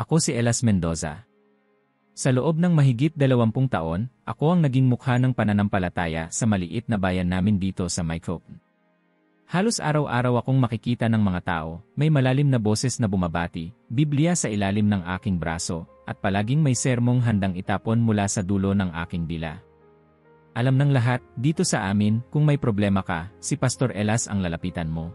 Ako si Elas Mendoza. Sa loob ng mahigit 20 taon, ako ang naging mukha ng pananampalataya sa maliit na bayan namin dito sa Microphone. Halos araw-araw akong makikita ng mga tao, may malalim na boses na bumabati, Biblia sa ilalim ng aking braso, at palaging may sermong handang itapon mula sa dulo ng aking dila. Alam ng lahat, dito sa amin, kung may problema ka, si Pastor Elas ang lalapitan mo.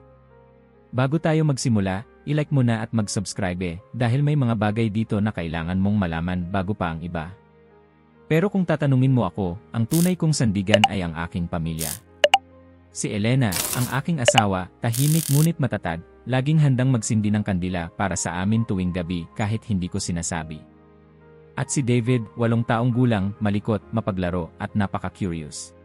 Bago tayo magsimula, i-like mo na at mag-subscribe dahil may mga bagay dito na kailangan mong malaman bago pa ang iba. Pero kung tatanungin mo ako, ang tunay kong sandigan ay ang aking pamilya. Si Elena, ang aking asawa, tahimik ngunit matatag, laging handang magsindi ng kandila para sa amin tuwing gabi kahit hindi ko sinasabi. At si David, 8 taong gulang, malikot, mapaglaro at napaka-curious.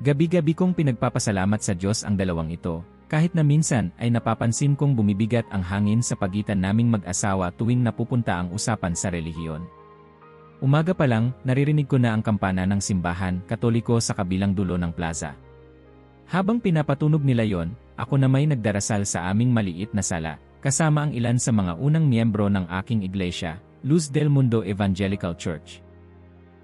Gabi-gabi kong pinagpapasalamat sa Diyos ang dalawang ito. Kahit na minsan ay napapansin kong bumibigat ang hangin sa pagitan naming mag-asawa tuwing napupunta ang usapan sa relihiyon. Umaga pa lang, naririnig ko na ang kampana ng simbahan Katoliko sa kabilang dulo ng plaza. Habang pinapatunog nila yon, ako na may nagdarasal sa aming maliit na sala, kasama ang ilan sa mga unang miyembro ng aking iglesia, Luz del Mundo Evangelical Church.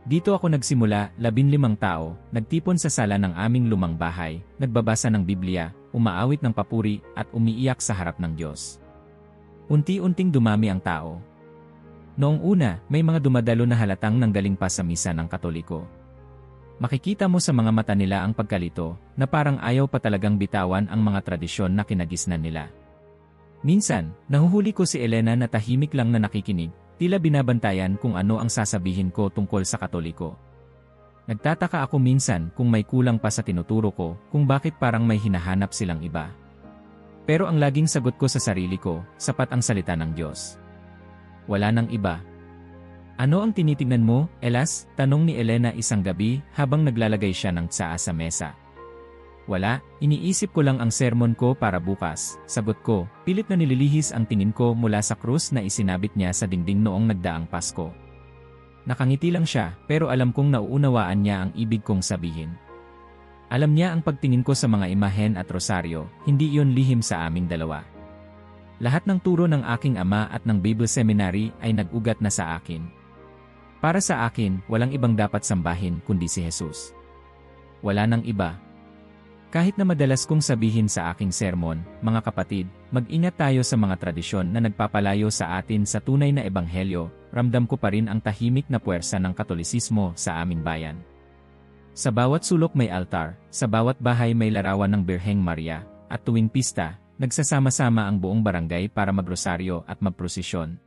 Dito ako nagsimula, 15 tao, nagtipon sa sala ng aming lumang bahay, nagbabasa ng Biblia, umaawit ng papuri, at umiiyak sa harap ng Diyos. Unti-unting dumami ang tao. Noong una, may mga dumadalo na halatang nanggaling pa sa misa ng Katoliko. Makikita mo sa mga mata nila ang pagkalito, na parang ayaw pa talagang bitawan ang mga tradisyon na kinagisnan nila. Minsan, nahuhuli ko si Elena na tahimik lang na nakikinig, tila binabantayan kung ano ang sasabihin ko tungkol sa Katoliko. Nagtataka ako minsan kung may kulang pa sa tinuturo ko, kung bakit parang may hinahanap silang iba. Pero ang laging sagot ko sa sarili ko, sapat ang salita ng Diyos. Wala nang iba. Ano ang tinitignan mo, Elas? Tanong ni Elena isang gabi habang naglalagay siya ng tsaa sa mesa. Wala, iniisip ko lang ang sermon ko para bukas, sagot ko, pilit na nililihis ang tingin ko mula sa krus na isinabit niya sa dingding noong nagdaang Pasko. Nakangiti lang siya, pero alam kong nauunawaan niya ang ibig kong sabihin. Alam niya ang pagtingin ko sa mga imahen at rosaryo, hindi iyon lihim sa aming dalawa. Lahat ng turo ng aking ama at ng Bible Seminary ay nag-ugat na sa akin. Para sa akin, walang ibang dapat sambahin kundi si Jesus. Wala nang iba. Kahit na madalas kong sabihin sa aking sermon, mga kapatid, mag-ingat tayo sa mga tradisyon na nagpapalayo sa atin sa tunay na ebanghelyo, ramdam ko pa rin ang tahimik na puwersa ng Katolisismo sa aming bayan. Sa bawat sulok may altar, sa bawat bahay may larawan ng Birheng Maria, at tuwing pista, nagsasama-sama ang buong barangay para magrosaryo at magprosesyon.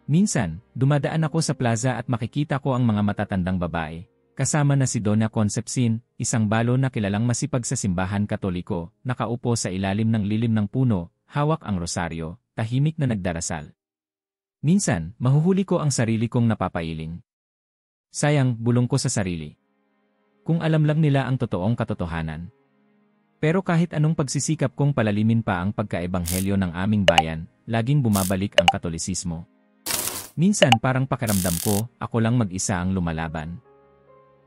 Minsan, dumadaan ako sa plaza at makikita ko ang mga matatandang babae, kasama na si Donna Concepcin, isang balo na kilalang masipag sa simbahan Katoliko, nakaupo sa ilalim ng lilim ng puno, hawak ang rosaryo, tahimik na nagdarasal. Minsan, mahuhuli ko ang sarili kong napapailing. Sayang, bulong ko sa sarili. Kung alam lang nila ang totoong katotohanan. Pero kahit anong pagsisikap kong palalimin pa ang pagkaebanghelyo ng aming bayan, laging bumabalik ang Katolisismo. Minsan parang pakiramdam ko, ako lang mag-isa ang lumalaban.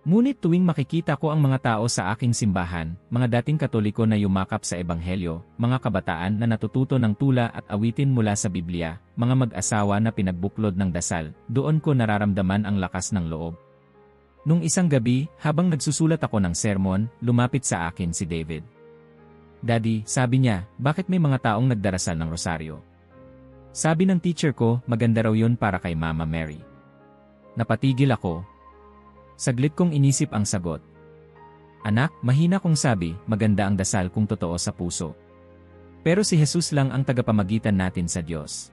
Ngunit tuwing makikita ko ang mga tao sa aking simbahan, mga dating Katoliko na yumakap sa Ebanghelyo, mga kabataan na natututo ng tula at awitin mula sa Biblia, mga mag-asawa na pinagbuklod ng dasal, doon ko nararamdaman ang lakas ng loob. Nung isang gabi, habang nagsusulat ako ng sermon, lumapit sa akin si David. Daddy, sabi niya, bakit may mga taong nagdarasal ng rosaryo? Sabi ng teacher ko, maganda raw yun para kay Mama Mary. Napatigil ako. Saglit kong inisip ang sagot. Anak, mahina kong sabi, maganda ang dasal kung totoo sa puso. Pero si Jesus lang ang tagapamagitan natin sa Diyos.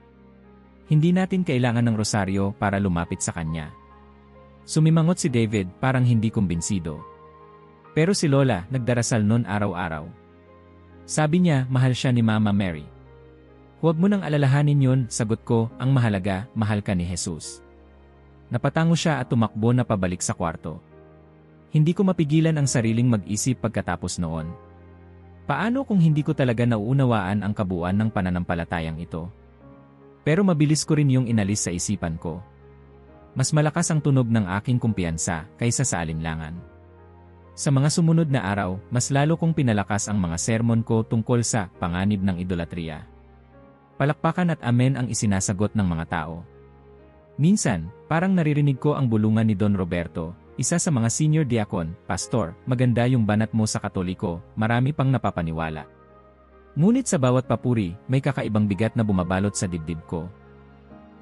Hindi natin kailangan ng rosaryo para lumapit sa Kanya. Sumimangot si David, parang hindi kumbinsido. Pero si Lola, nagdarasal nun araw-araw. Sabi niya, mahal siya ni Mama Mary. Huwag mo nang alalahanin yun, sagot ko, ang mahalaga, mahal ka ni Jesus. Napatango siya at tumakbo na pabalik sa kwarto. Hindi ko mapigilan ang sariling mag-isip pagkatapos noon. Paano kung hindi ko talaga nauunawaan ang kabuuan ng pananampalatayang ito? Pero mabilis ko rin yung inalis sa isipan ko. Mas malakas ang tunog ng aking kumpiyansa kaysa sa alinlangan. Sa mga sumunod na araw, mas lalo kong pinalakas ang mga sermon ko tungkol sa panganib ng idolatriya. Palakpakan at amen ang isinasagot ng mga tao. Minsan, parang naririnig ko ang bulungan ni Don Roberto, isa sa mga senior diakon, pastor, maganda yung banat mo sa Katoliko, marami pang napapaniwala. Ngunit sa bawat papuri, may kakaibang bigat na bumabalot sa dibdib ko.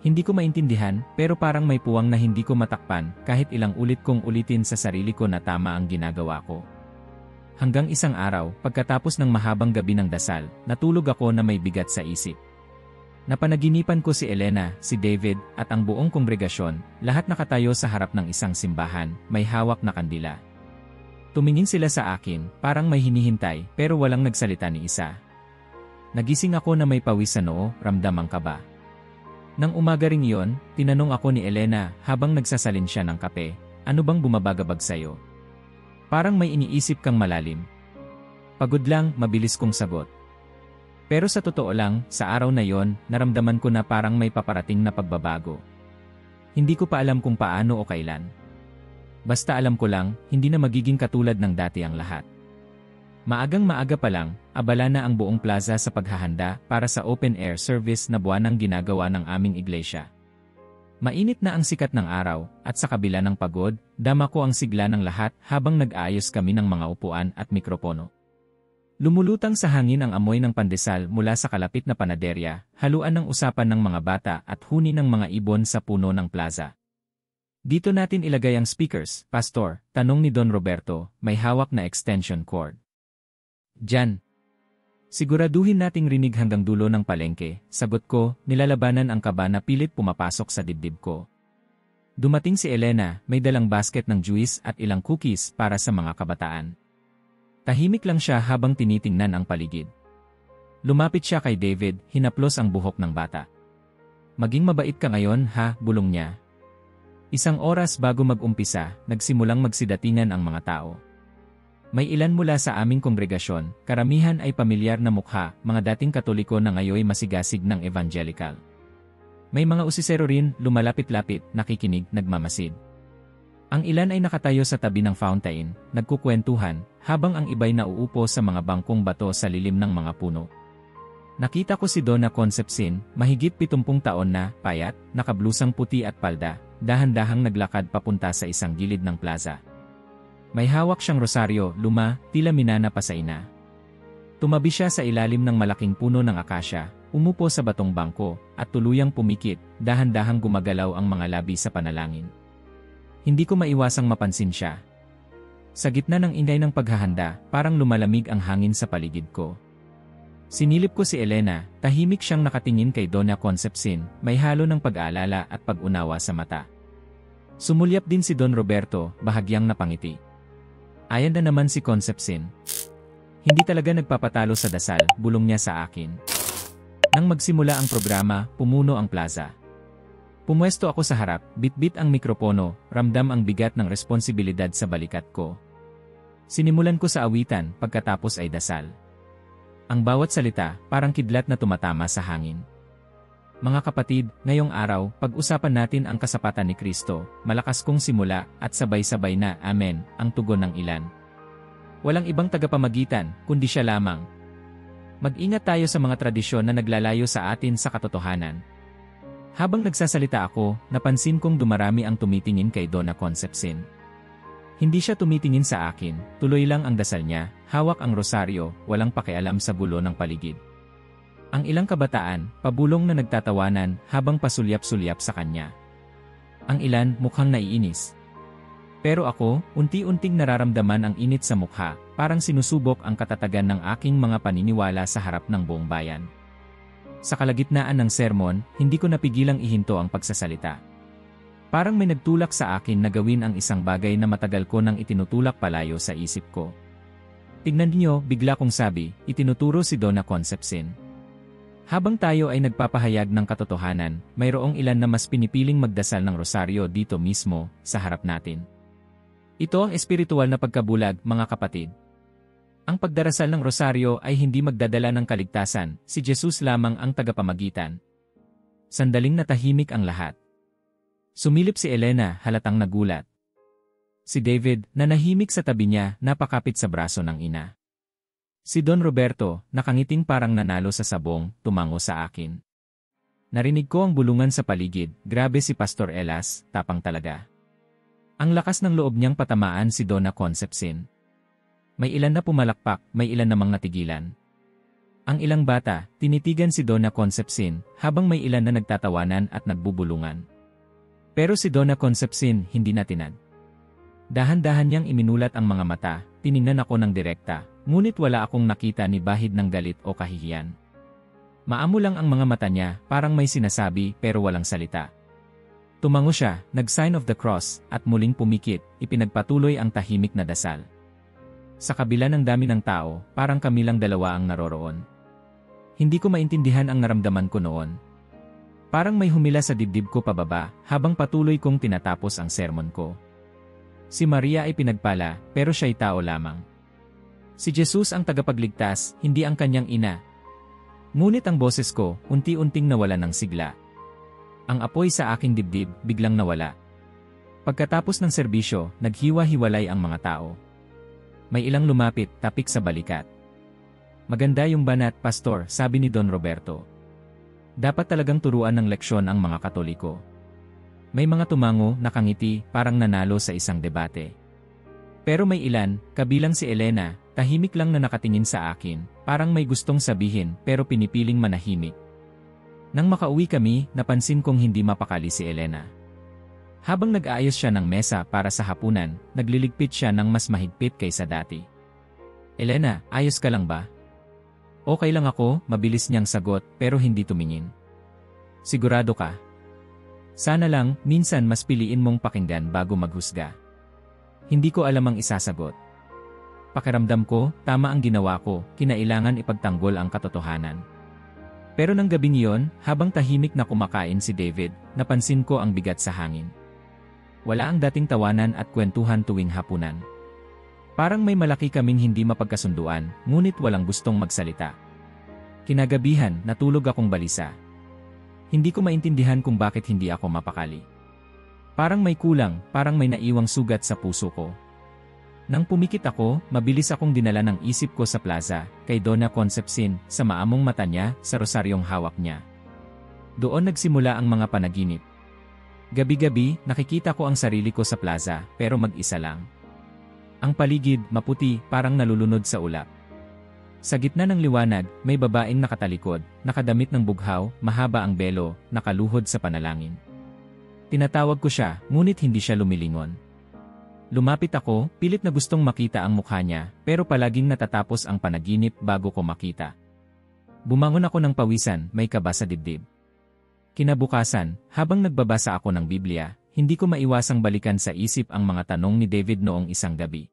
Hindi ko maintindihan, pero parang may puwang na hindi ko matakpan kahit ilang ulit kong ulitin sa sarili ko na tama ang ginagawa ko. Hanggang isang araw, pagkatapos ng mahabang gabi ng dasal, natulog ako na may bigat sa isip. Napanaginipan ko si Elena, si David, at ang buong kongregasyon, lahat nakatayo sa harap ng isang simbahan, may hawak na kandila. Tumingin sila sa akin, parang may hinihintay, pero walang nagsalita ni isa. Nagising ako na may pawis sa noo, ramdam ang kaba. Nang umaga ring iyon, tinanong ako ni Elena habang nagsasalin siya ng kape, ano bang bumabagabag sa'yo? Parang may iniisip kang malalim. Pagod lang, mabilis kong sagot. Pero sa totoo lang, sa araw na yon, naramdaman ko na parang may paparating na pagbabago. Hindi ko pa alam kung paano o kailan. Basta alam ko lang, hindi na magiging katulad ng dati ang lahat. Maagang maaga pa lang, abala na ang buong plaza sa paghahanda para sa open-air service na buwanang ginagawa ng aming iglesia. Mainit na ang sikat ng araw, at sa kabila ng pagod, dama ko ang sigla ng lahat habang nag-aayos kami ng mga upuan at mikropono. Lumulutang sa hangin ang amoy ng pandesal mula sa kalapit na panaderya, haluan ng usapan ng mga bata at huni ng mga ibon sa puno ng plaza. Dito natin ilagay ang speakers, Pastor, tanong ni Don Roberto, may hawak na extension cord. Diyan. Siguraduhin nating rinig hanggang dulo ng palengke, sagot ko, nilalabanan ang kaba na pilit pumapasok sa dibdib ko. Dumating si Elena, may dalang basket ng juice at ilang cookies para sa mga kabataan. Tahimik lang siya habang tinitingnan ang paligid. Lumapit siya kay David, hinaplos ang buhok ng bata. Maging mabait ka ngayon, ha, bulong niya. Isang oras bago mag-umpisa, nagsimulang magsidatingan ang mga tao. May ilan mula sa aming kongregasyon, karamihan ay pamilyar na mukha, mga dating Katoliko na ngayoy masigasig ng evangelical. May mga usisero rin, lumalapit-lapit, nakikinig, nagmamasid. Ang ilan ay nakatayo sa tabi ng fountain, nagkukwentuhan, habang ang iba'y nauupo sa mga bangkong bato sa lilim ng mga puno. Nakita ko si Donna Concepcin, mahigit 70 taon na, payat, nakablusang puti at palda, dahan-dahang naglakad papunta sa isang gilid ng plaza. May hawak siyang rosaryo, luma, tila minana pa sa ina. Tumabi siya sa ilalim ng malaking puno ng akasya, umupo sa batong bangko, at tuluyang pumikit, dahan-dahang gumagalaw ang mga labi sa panalangin. Hindi ko maiwasang mapansin siya. Sa gitna ng ingay ng paghahanda, parang lumalamig ang hangin sa paligid ko. Sinilip ko si Elena, tahimik siyang nakatingin kay Donna Concepcin, may halo ng pag-aalala at pag-unawa sa mata. Sumulyap din si Don Roberto, bahagyang napangiti. Ayan na naman si Concepcin. Hindi talaga nagpapatalo sa dasal, bulong niya sa akin. Nang magsimula ang programa, pumuno ang plaza. Pumwesto ako sa harap, bit-bit ang mikropono, ramdam ang bigat ng responsibilidad sa balikat ko. Sinimulan ko sa awitan, pagkatapos ay dasal. Ang bawat salita, parang kidlat na tumatama sa hangin. Mga kapatid, ngayong araw, pag-usapan natin ang kasapatan ni Kristo, malakas kong simula, at sabay-sabay na, Amen, ang tugon ng ilan. Walang ibang tagapamagitan, kundi siya lamang. Mag-ingat tayo sa mga tradisyon na naglalayo sa atin sa katotohanan. Habang nagsasalita ako, napansin kong dumarami ang tumitingin kay Donna Concepcin. Hindi siya tumitingin sa akin, tuloy lang ang dasal niya, hawak ang rosaryo, walang pakialam sa gulo ng paligid. Ang ilang kabataan, pabulong na nagtatawanan habang pasulyap-sulyap sa kanya. Ang ilan, mukhang naiinis. Pero ako, unti-unting nararamdaman ang init sa mukha, parang sinusubok ang katatagan ng aking mga paniniwala sa harap ng buong bayan. Sa kalagitnaan ng sermon, hindi ko napigilang ihinto ang pagsasalita. Parang may nagtulak sa akin na gawin ang isang bagay na matagal ko nang itinutulak palayo sa isip ko. Tignan niyo, bigla kong sabi, itinuturo si Donna Concepcin. Habang tayo ay nagpapahayag ng katotohanan, mayroong ilan na mas pinipiling magdasal ng rosaryo dito mismo, sa harap natin. Ito ang espiritual na pagkabulag, mga kapatid. Ang pagdarasal ng rosaryo ay hindi magdadala ng kaligtasan, si Jesus lamang ang tagapamagitan. Sandaling natahimik ang lahat. Sumilip si Elena, halatang nagulat. Si David, na nahimik sa tabi niya, napakapit sa braso ng ina. Si Don Roberto, nakangiting parang nanalo sa sabong, tumango sa akin. Narinig ko ang bulungan sa paligid, grabe si Pastor Elas, tapang talaga. Ang lakas ng loob niyang patamaan si Donna Concepcin. May ilan na pumalakpak, may ilan namang natigilan. Ang ilang bata, tinitigan si Donna Concepcin, habang may ilan na nagtatawanan at nagbubulungan. Pero si Donna Concepcin hindi natinag. Dahan-dahan niyang iminulat ang mga mata, tiningnan ako ng direkta, ngunit wala akong nakita ni bahid ng galit o kahihiyan. Maamo lang ang mga mata niya, parang may sinasabi pero walang salita. Tumango siya, nag-sign of the cross, at muling pumikit, ipinagpatuloy ang tahimik na dasal. Sa kabila ng dami ng tao, parang kami lang dalawa ang naroroon. Hindi ko maintindihan ang naramdaman ko noon. Parang may humila sa dibdib ko pababa, habang patuloy kong tinatapos ang sermon ko. Si Maria ay pinagpala, pero siya'y tao lamang. Si Jesus ang tagapagligtas, hindi ang kanyang ina. Ngunit ang boses ko, unti-unting nawala ng sigla. Ang apoy sa aking dibdib, biglang nawala. Pagkatapos ng serbisyo, naghiwa-hiwalay ang mga tao. May ilang lumapit, tapik sa balikat. Maganda yung banat, Pastor, sabi ni Don Roberto. Dapat talagang turuan ng leksyon ang mga Katoliko. May mga tumango, nakangiti, parang nanalo sa isang debate. Pero may ilan, kabilang si Elena, tahimik lang na nakatingin sa akin, parang may gustong sabihin pero pinipiling manahimik. Nang makauwi kami, napansin kong hindi mapakali si Elena. Habang nag-aayos siya ng mesa para sa hapunan, nagliligpit siya ng mas mahigpit kaysa dati. Elena, ayos ka lang ba? Okay lang ako, mabilis niyang sagot pero hindi tumingin. Sigurado ka? Sana lang, minsan mas piliin mong pakinggan bago maghusga. Hindi ko alam ang isasagot. Pakiramdam ko, tama ang ginawa ko, kinailangan ipagtanggol ang katotohanan. Pero nang gabing iyon, habang tahimik na kumakain si David, napansin ko ang bigat sa hangin. Wala ang dating tawanan at kwentuhan tuwing hapunan. Parang may malaki kaming hindi mapagkasunduan, ngunit walang gustong magsalita. Kinagabihan, natulog akong balisa. Hindi ko maintindihan kung bakit hindi ako mapakali. Parang may kulang, parang may naiwang sugat sa puso ko. Nang pumikit ako, mabilis akong dinala ng isip ko sa plaza, kay Donna Concepcin, sa maamong mata niya, sa rosaryong hawak niya. Doon nagsimula ang mga panaginip. Gabi-gabi, nakikita ko ang sarili ko sa plaza, pero mag-isa lang. Ang paligid, maputi, parang nalulunod sa ulap. Sa gitna ng liwanag, may babaeng nakatalikod, nakadamit ng bughaw, mahaba ang belo, nakaluhod sa panalangin. Tinatawag ko siya, ngunit hindi siya lumilingon. Lumapit ako, pilit na gustong makita ang mukha niya, pero palaging natatapos ang panaginip bago ko makita. Bumangon ako ng pawisan, may kaba sa dibdib. Kinabukasan, habang nagbabasa ako ng Biblia, hindi ko maiwasang balikan sa isip ang mga tanong ni David noong isang gabi.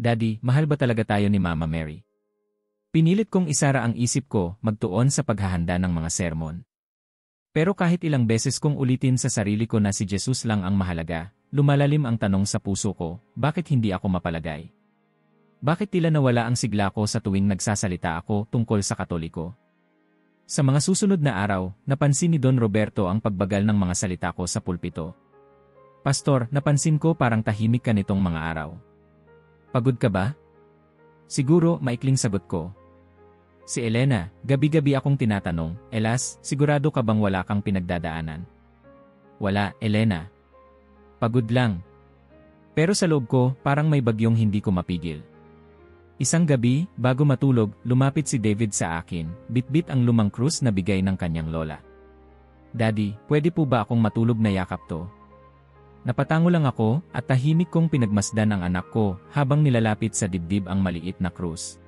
Daddy, mahal ba talaga tayo ni Mama Mary? Pinilit kong isara ang isip ko, magtuon sa paghahanda ng mga sermon. Pero kahit ilang beses kong ulitin sa sarili ko na si Jesus lang ang mahalaga, lumalalim ang tanong sa puso ko, bakit hindi ako mapalagay? Bakit tila nawala ang sigla ko sa tuwing nagsasalita ako tungkol sa Katoliko? Sa mga susunod na araw, napansin ni Don Roberto ang pagbagal ng mga salita ko sa pulpito. Pastor, napansin ko parang tahimik ka nitong mga araw. Pagod ka ba? Siguro, maikling sagot ko. Si Elena, gabi-gabi akong tinatanong, Elas, sigurado ka bang wala kang pinagdadaanan? Wala, Elena. Pagod lang. Pero sa loob ko, parang may bagyong hindi ko mapigil. Isang gabi, bago matulog, lumapit si David sa akin, bitbit ang lumang krus na bigay ng kanyang lola. Daddy, pwede po ba akong matulog na yakap to? Napatango lang ako, at tahimik kong pinagmasdan ang anak ko, habang nilalapit sa dibdib ang maliit na krus.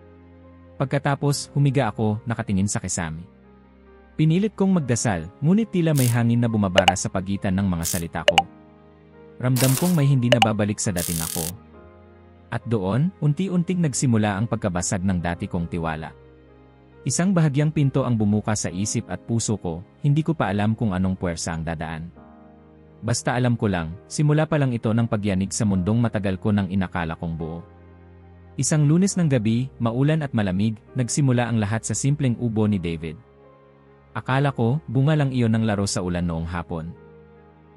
Pagkatapos, humiga ako, nakatingin sa kisame. Pinilit kong magdasal, ngunit tila may hangin na bumabara sa pagitan ng mga salita ko. Ramdam kong may hindi na babalik sa dating ako. At doon, unti-unting nagsimula ang pagkabasag ng dati kong tiwala. Isang bahagyang pinto ang bumuka sa isip at puso ko, hindi ko pa alam kung anong puwersa ang dadaan. Basta alam ko lang, simula pa lang ito ng pagyanig sa mundong matagal ko nang inakala kong buo. Isang Lunes ng gabi, maulan at malamig, nagsimula ang lahat sa simpleng ubo ni David. Akala ko, bunga lang iyon ng laro sa ulan noong hapon.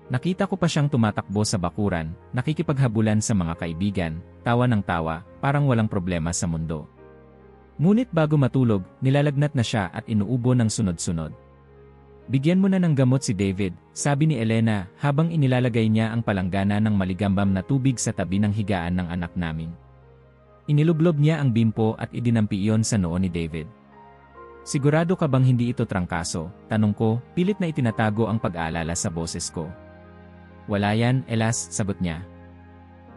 Nakita ko pa siyang tumatakbo sa bakuran, nakikipaghabulan sa mga kaibigan, tawa ng tawa, parang walang problema sa mundo. Ngunit bago matulog, nilalagnat na siya at inuubo ng sunod-sunod. Bigyan mo na ng gamot si David, sabi ni Elena habang inilalagay niya ang palanggana ng maligambam na tubig sa tabi ng higaan ng anak namin. Inilublob niya ang bimpo at idinampi iyon sa noo ni David. Sigurado ka bang hindi ito trangkaso? Tanong ko, pilit na itinatago ang pag-aalala sa boses ko. Wala yan, Elas, sagot niya.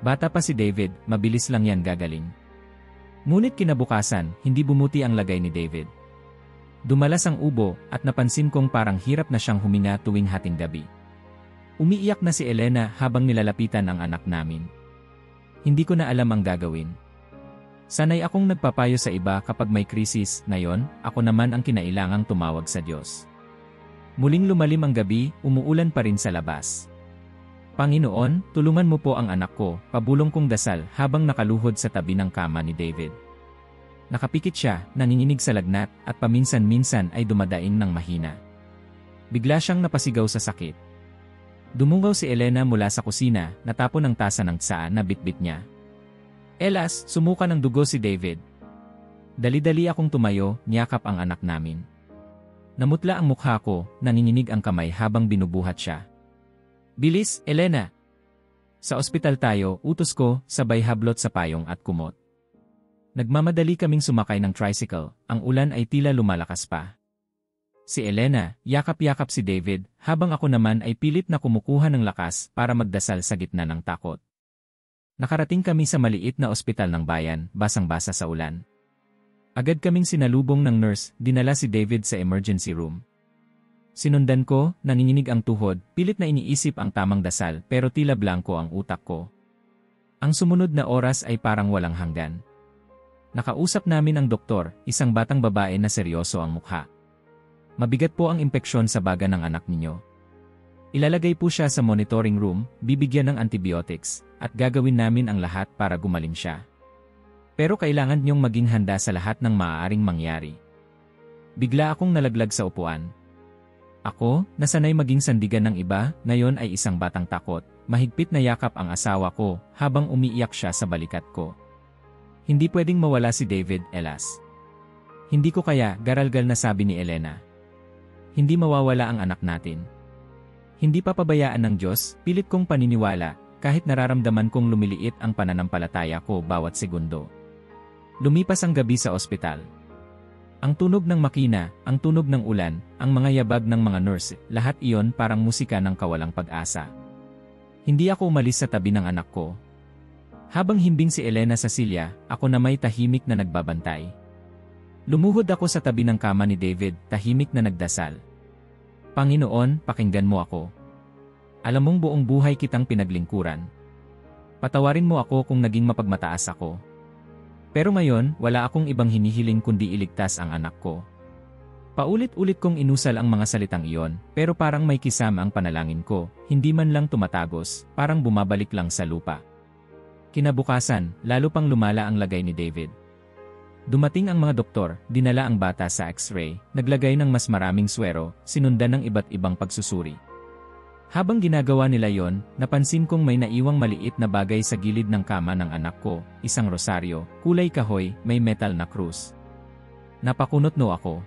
Bata pa si David, mabilis lang yan gagaling. Ngunit kinabukasan, hindi bumuti ang lagay ni David. Dumalas ang ubo at napansin kong parang hirap na siyang huminga tuwing hating gabi. Umiiyak na si Elena habang nilalapitan ang anak namin. Hindi ko na alam ang gagawin. Sanay akong nagpapayo sa iba kapag may krisis, ngayon, ako naman ang kinailangang tumawag sa Diyos. Muling lumalim ang gabi, umuulan pa rin sa labas. Panginoon, tulungan mo po ang anak ko, pabulong kong dasal habang nakaluhod sa tabi ng kama ni David. Nakapikit siya, nanginginig sa lagnat, at paminsan-minsan ay dumadaing ng mahina. Bigla siyang napasigaw sa sakit. Dumungaw si Elena mula sa kusina, natapon ang tasa ng tsaa na bitbit niya. Elas, sumuka ng dugo si David. Dali-dali akong tumayo, niyakap ang anak namin. Namutla ang mukha ko, nanginginig ang kamay habang binubuhat siya. Bilis, Elena! Sa ospital tayo, utos ko, sabay hablot sa payong at kumot. Nagmamadali kaming sumakay ng tricycle, ang ulan ay tila lumalakas pa. Si Elena, yakap-yakap si David, habang ako naman ay pilit na kumukuha ng lakas para magdasal sa gitna ng takot. Nakarating kami sa maliit na ospital ng bayan, basang-basa sa ulan. Agad kaming sinalubong ng nurse, dinala si David sa emergency room. Sinundan ko, nanginginig ang tuhod, pilit na iniisip ang tamang dasal pero tila blanko ang utak ko. Ang sumunod na oras ay parang walang hanggan. Nakausap namin ang doktor, isang batang babae na seryoso ang mukha. Mabigat po ang impeksyon sa baga ng anak ninyo. Ilalagay po siya sa monitoring room, bibigyan ng antibiotics, at gagawin namin ang lahat para gumaling siya. Pero kailangan niyong maging handa sa lahat ng maaaring mangyari. Bigla akong nalaglag sa upuan. Ako, nasanay maging sandigan ng iba, ngayon ay isang batang takot, mahigpit na yakap ang asawa ko, habang umiiyak siya sa balikat ko. Hindi pwedeng mawala si David, Elas. Hindi ko kaya, garalgal na sabi ni Elena. Hindi mawawala ang anak natin. Hindi papabayaan ng Diyos, pilit kong paniniwala, kahit nararamdaman kong lumiliit ang pananampalataya ko bawat segundo. Lumipas ang gabi sa ospital. Ang tunog ng makina, ang tunog ng ulan, ang mga yabag ng mga nurse, lahat iyon parang musika ng kawalang pag-asa. Hindi ako umalis sa tabi ng anak ko. Habang himbing si Elena sa silya, ako na may tahimik na nagbabantay. Lumuhod ako sa tabi ng kama ni David, tahimik na nagdasal. Panginoon, pakinggan mo ako. Alam mong buong buhay kitang pinaglingkuran. Patawarin mo ako kung naging mapagmataas ako. Pero ngayon, wala akong ibang hinihiling kundi iligtas ang anak ko. Paulit-ulit kong inusal ang mga salitang iyon, pero parang may kisama ang panalangin ko, hindi man lang tumatagos, parang bumabalik lang sa lupa. Kinabukasan, lalo pang lumala ang lagay ni David. Dumating ang mga doktor, dinala ang bata sa x-ray, naglagay ng mas maraming swero, sinundan ng iba't ibang pagsusuri. Habang ginagawa nila yon, napansin kong may naiwang maliit na bagay sa gilid ng kama ng anak ko, isang rosaryo, kulay kahoy, may metal na krus. Napakunot-no ako.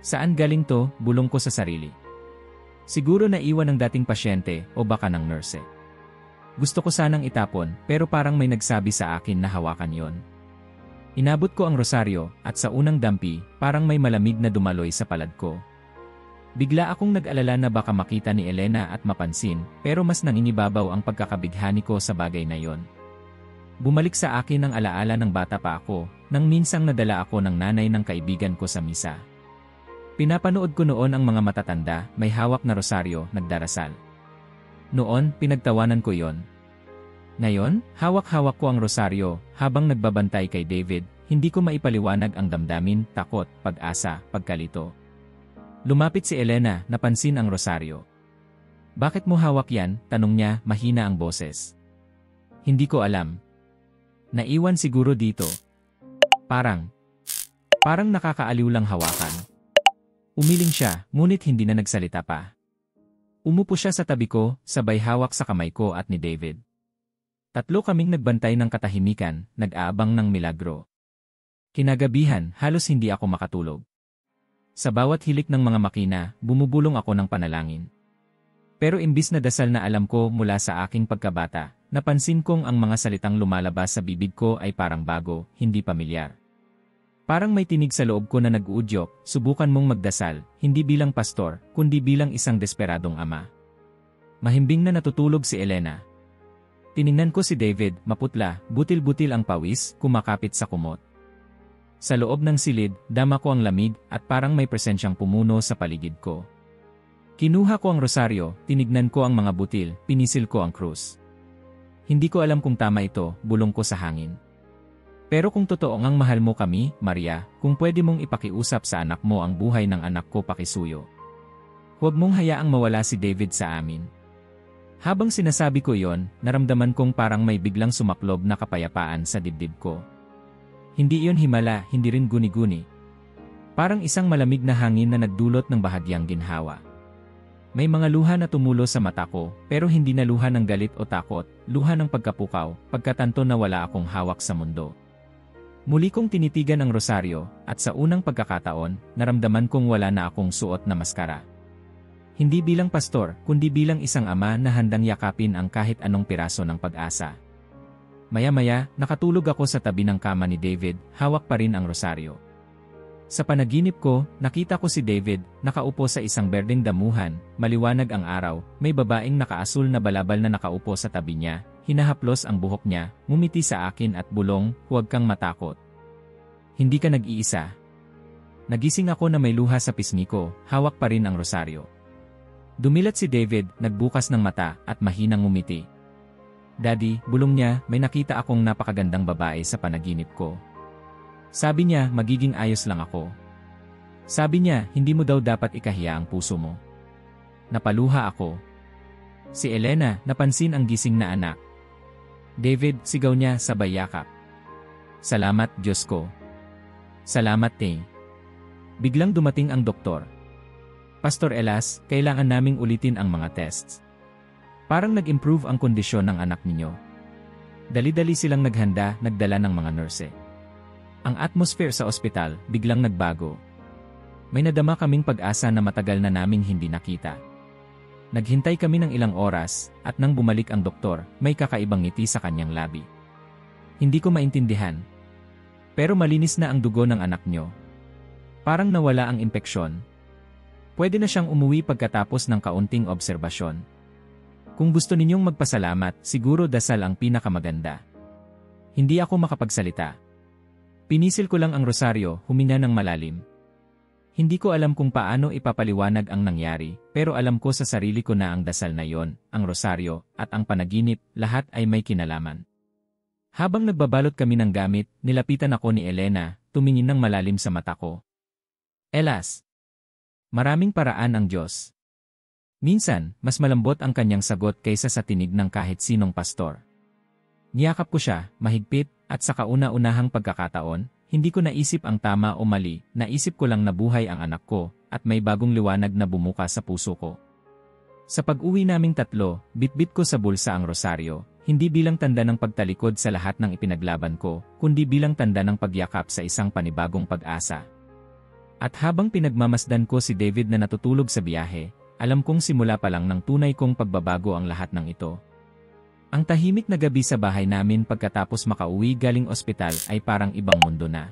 Saan galing to? Bulong ko sa sarili. Siguro naiwan ng dating pasyente o baka ng nurse. Gusto ko sanang itapon pero parang may nagsabi sa akin na hawakan yon. Inabot ko ang rosaryo at sa unang dampi, parang may malamig na dumaloy sa palad ko. Bigla akong nag-alala na baka makita ni Elena at mapansin, pero mas nanginibabaw ang pagkakabighani ko sa bagay na yon. Bumalik sa akin ang alaala ng bata pa ako, nang minsang nadala ako ng nanay ng kaibigan ko sa misa. Pinapanood ko noon ang mga matatanda, may hawak na rosaryo, nagdarasal. Noon, pinagtawanan ko yon. Ngayon, hawak-hawak ko ang rosaryo, habang nagbabantay kay David, hindi ko maipaliwanag ang damdamin, takot, pag-asa, pagkalito. Lumapit si Elena, napansin ang rosaryo. Bakit mo hawak yan? Tanong niya, mahina ang boses. Hindi ko alam. Naiwan siguro dito. Parang nakakaaliw lang hawakan. Umiling siya, ngunit hindi na nagsalita pa. Umupo siya sa tabi ko, sabay hawak sa kamay ko at ni David. Tatlo kaming nagbantay ng katahimikan, nag-aabang ng milagro. Kinagabihan, halos hindi ako makatulog. Sa bawat hilik ng mga makina, bumubulong ako ng panalangin. Pero imbis na dasal na alam ko mula sa aking pagkabata, napansin kong ang mga salitang lumalabas sa bibig ko ay parang bago, hindi pamilyar. Parang may tinig sa loob ko na nag-uudyok, subukan mong magdasal, hindi bilang pastor, kundi bilang isang desperadong ama. Mahimbing na natutulog si Elena. Tiningnan ko si David, maputla, butil-butil ang pawis, kumakapit sa kumot. Sa loob ng silid, dama ko ang lamig at parang may presensyang pumuno sa paligid ko. Kinuha ko ang rosaryo, tinignan ko ang mga butil, pinisil ko ang krus. Hindi ko alam kung tama ito, bulong ko sa hangin. Pero kung totoo ngang mahal mo kami, Maria, kung pwede mong ipakiusap sa anak mo ang buhay ng anak ko pakisuyo. Huwag mong hayaang mawala si David sa amin. Habang sinasabi ko yon, naramdaman kong parang may biglang sumaklob na kapayapaan sa dibdib ko. Hindi iyon himala, hindi rin guni-guni. Parang isang malamig na hangin na nagdulot ng bahagyang ginhawa. May mga luha na tumulo sa mata ko, pero hindi na luha ng galit o takot, luha ng pagkapukaw, pagkatanto na wala akong hawak sa mundo. Muli kong tinitigan ang rosaryo, at sa unang pagkakataon, naramdaman kong wala na akong suot na maskara. Hindi bilang pastor, kundi bilang isang ama na handang yakapin ang kahit anong piraso ng pag-asa. Maya-maya, nakatulog ako sa tabi ng kama ni David, hawak pa rin ang rosaryo. Sa panaginip ko, nakita ko si David, nakaupo sa isang berdeng damuhan, maliwanag ang araw, may babaeng nakaasul na balabal na nakaupo sa tabi niya, hinahaplos ang buhok niya, ngumiti sa akin at bulong, huwag kang matakot. Hindi ka nag-iisa. Nagising ako na may luha sa pisngi ko, hawak pa rin ang rosaryo. Dumilat si David, nagbukas ng mata, at mahinang ngumiti. Daddy, bulong niya, may nakita akong napakagandang babae sa panaginip ko. Sabi niya, magiging ayos lang ako. Sabi niya, hindi mo daw dapat ikahiya ang puso mo. Napaluha ako. Si Elena, napansin ang gising na anak. David, sigaw niya sabay yakap. Salamat, Diyos ko. Salamat, Tay. Biglang dumating ang doktor. Pastor Elas, kailangan naming ulitin ang mga tests. Parang nag-improve ang kondisyon ng anak ninyo. Dali-dali silang naghanda, nagdala ng mga nurse. Ang atmosphere sa ospital, biglang nagbago. May nadama kaming pag-asa na matagal na naming hindi nakita. Naghintay kami ng ilang oras, at nang bumalik ang doktor, may kakaibang ngiti sa kanyang labi. Hindi ko maintindihan. Pero malinis na ang dugo ng anak nyo. Parang nawala ang impeksyon. Pwede na siyang umuwi pagkatapos ng kaunting obserbasyon. Kung gusto ninyong magpasalamat, siguro dasal ang pinakamaganda. Hindi ako makapagsalita. Pinisil ko lang ang rosaryo, huminga ng malalim. Hindi ko alam kung paano ipapaliwanag ang nangyari, pero alam ko sa sarili ko na ang dasal na yon, ang rosaryo, at ang panaginip, lahat ay may kinalaman. Habang nagbabalot kami ng gamit, nilapitan ako ni Elena, tumingin ng malalim sa mata ko. Elas, maraming paraan ang Diyos. Minsan, mas malambot ang kanyang sagot kaysa sa tinig ng kahit sinong pastor. Niyakap ko siya, mahigpit, at sa kauna-unahang pagkakataon, hindi ko naisip ang tama o mali, naisip ko lang na buhay ang anak ko, at may bagong liwanag na bumuka sa puso ko. Sa pag-uwi naming tatlo, bitbit ko sa bulsa ang rosaryo, hindi bilang tanda ng pagtalikod sa lahat ng ipinaglaban ko, kundi bilang tanda ng pagyakap sa isang panibagong pag-asa. At habang pinagmamasdan ko si David na natutulog sa biyahe, alam kong simula pa lang ng tunay kong pagbabago ang lahat ng ito. Ang tahimik na gabi sa bahay namin pagkatapos makauwi galing ospital ay parang ibang mundo na.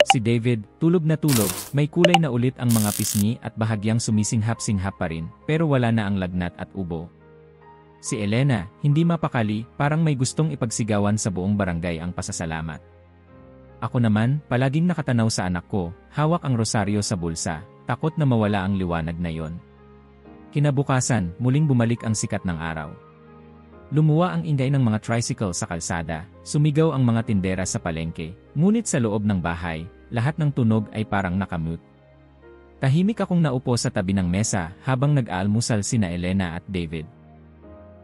Si David, tulog na tulog, may kulay na ulit ang mga pisngi at bahagyang sumisinghap-singhap pa rin, pero wala na ang lagnat at ubo. Si Elena, hindi mapakali, parang may gustong ipagsigawan sa buong barangay ang pasasalamat. Ako naman, palaging nakatanaw sa anak ko, hawak ang rosaryo sa bulsa, takot na mawala ang liwanag na yon. Kinabukasan, muling bumalik ang sikat ng araw. Lumuwa ang ingay ng mga tricycle sa kalsada, sumigaw ang mga tindera sa palengke, ngunit sa loob ng bahay, lahat ng tunog ay parang nakamute. Tahimik akong naupo sa tabi ng mesa habang nag-aalmusal sina Elena at David.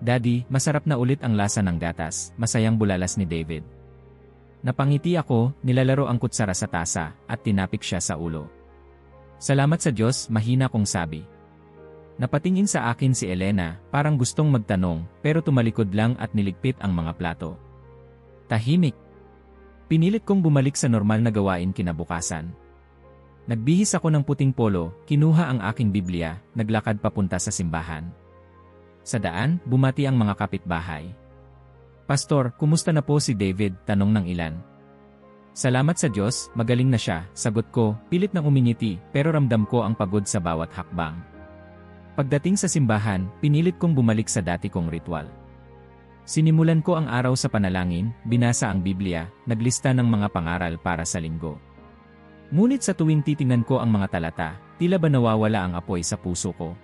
Daddy, masarap na ulit ang lasa ng gatas, masayang bulalas ni David. Napangiti ako, nilalaro ang kutsara sa tasa, at tinapik siya sa ulo. Salamat sa Diyos, mahina kong sabi. Napatingin sa akin si Elena, parang gustong magtanong, pero tumalikod lang at niligpit ang mga plato. Tahimik. Pinilit kong bumalik sa normal na gawain kinabukasan. Nagbihis ako ng puting polo, kinuha ang aking Biblia, naglakad papunta sa simbahan. Sa daan, bumati ang mga kapitbahay. "Pastor, kumusta na po si David?" tanong ng ilan. "Salamat sa Diyos, magaling na siya," sagot ko, pilit nang umingiti, pero ramdam ko ang pagod sa bawat hakbang. Pagdating sa simbahan, pinilit kong bumalik sa dati kong ritual. Sinimulan ko ang araw sa panalangin, binasa ang Biblia, naglista ng mga pangaral para sa linggo. Ngunit sa tuwing titingnan ko ang mga talata, tila ba nawawala ang apoy sa puso ko.